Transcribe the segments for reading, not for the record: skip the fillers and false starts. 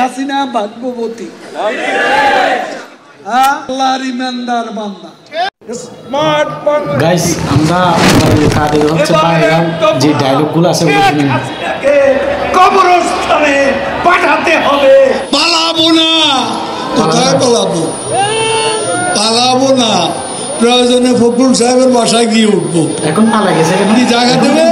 হাসিনা ভাগ্যবতী, আল্লাহর ইমানদার বান্দা। গাইস আমরা কাদের হচ্ছে পাইলাম যে ডায়লগগুলো আছে ওগুলো শুনুন। কবরস্থানে পাঠাতে হবে। পালাবো না, কোথায় পালাবো? পালাবো না, প্রয়োজনে ফখরুল সাহেবের বাসায় গিয়ে উঠবো। এখন পালা গেছে কেন? জায়গা দেবে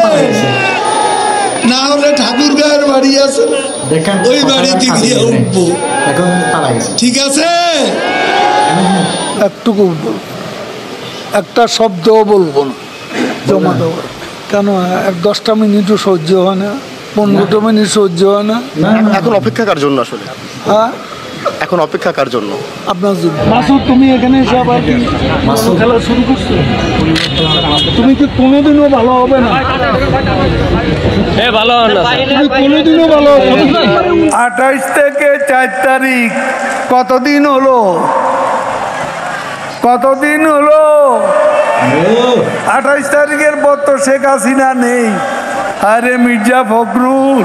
না হলে ঠাকুর গায়ের বাড়ি আছে, দেখেন ওই বাড়িতে গিয়ে উঠবো। এখন পালা গেছে, ঠিক আছে। একটুকু একটা শব্দ বলবো না, জমা দেওয়ার কেন 10টা মিনিটও সহ্য হয় না, 15টা মিনিট সহ্য হয় না। এখন অপেক্ষা কার জন্য আসলে? হ্যাঁ, এখন অপেক্ষা কার জন্য? আপনার জন্য। মাসুদ, তুমি এখানে এসে আবার খেলা শুরু করছো, তুমি কি কোনোদিনও ভালো হবে না? ভালো তুমি কোনোদিনও ভালো হবে না। 28 থেকে 4 তারিখ কতদিন হলো? কতদিন হলো? 28 তারিখের পর তো শেখ হাসিনা নেই। আরে মির্জা ফখরুল,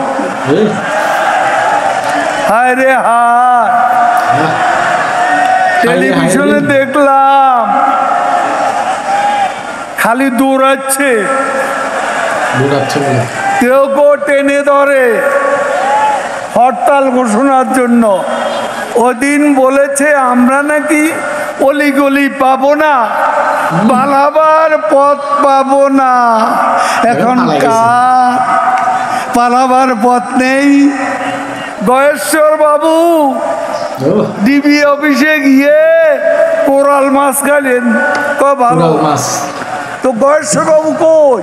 আরে হায়, টেলিভিশনে দেখলাম খালি দৌড়াচ্ছে, কেউ কেউ টেনে ধরে হরতাল ঘোষণার জন্য। ওদিন বলেছে আমরা নাকি অলিগলি পাবো না, পালাবার পথ পাবো না। এখন কার পালাবার পথ নেই? গয়েশ্বর বাবু ডিবি অফিসে গিয়ে কোরাল মাছ খাইলেন, ভালো মাছ তো। গয়েশ্বর বাবু কই?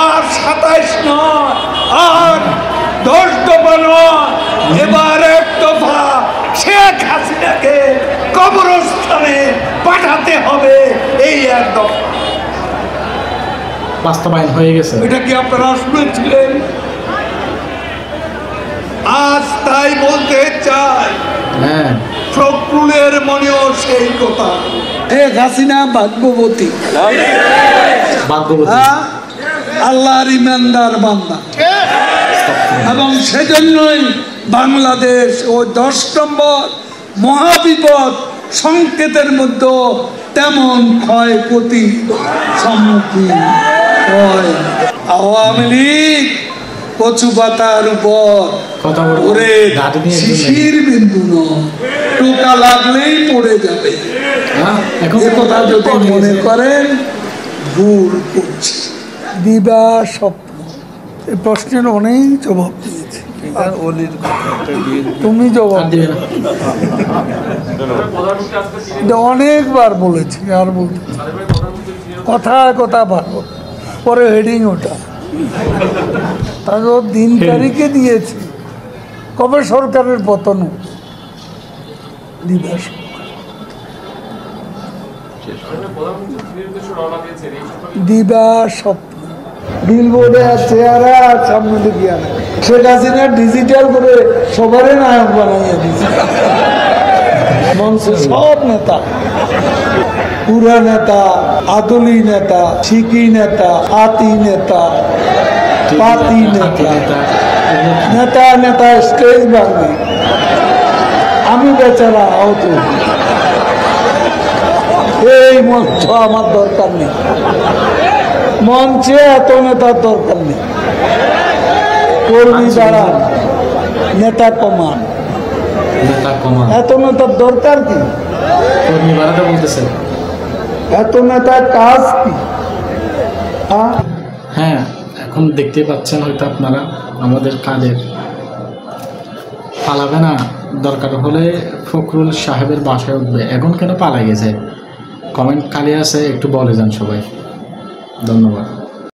আর 27 নয়, আর 10 দফা নয়, এবার 1 দফা। শেখ হাসিনাকে কবরস্থানে পাঠাতে হবে, এই 1 দফা বাস্তবায়ন হয়ে গেছে। এটা কি আপনারা শুনেছিলেন? আজ তাই বলতে চাই, ফখরুলের মনেও সেই কথা। শেখ হাসিনা ভাগ্যবতী, আল্লাহর ইমানদার বান্দা, এবং সেজন্যই বাংলাদেশ ও 10 নম্বর মহাবিপদ সংকেতের মধ্যে তেমন ক্ষয়ক্ষতি সম্মুখীন হয়। আওয়ামী লীগ কচু পাতার উপর ওরে শিশির বিন্দু নয়, টোকা লাগলেই পড়ে যাবে। কথা যদি মনে করেন ভুল করছি। দিবা স্বপ্ন, এই প্রশ্নের অনেক জবাব দিয়েছে, তুমি জবাব দিবে না। অনেকবার বলেছি, আর বলতে কথায় কথা ভালো, পরে হেডিং ওটা তারপর দিন তারিখে দিয়েছি। কবে সরকারের পতন? দিবা দিবা স্বপ্ন, বিলবোর্ডে চেহারা সামনে দিকে আনে। শেখ হাসিনা ডিজিটাল করে সবারই নায়ক বানাইয়া দিচ্ছে। মঞ্চে সব নেতা, পুরা নেতা, আদলি নেতা, শিকি নেতা, আতি নেতা, পাতি নেতা, নেতা নেতা স্টেজ ভাঙবে। আমি বেচারা আহত। এই মঞ্চ আমার দরকার নেই, মঞ্চে এত নেতার দরকার নেই। কর্মী দ্বারা নেতা কমান, এত নেতার দরকার কি? কর্মী বাড়াতে বলতেছে, এত নেতার কাজ কি? হ্যাঁ, এখন দেখতে পাচ্ছেন হয়তো আপনারা আমাদের কাজের পালাবে না, দরকার হলে ফখরুল সাহেবের বাসায় উঠবে। এখন কেন পালাই গেছে? কমেন্ট খালি আছে, একটু বলে যান সবাই। ধন্যবাদ।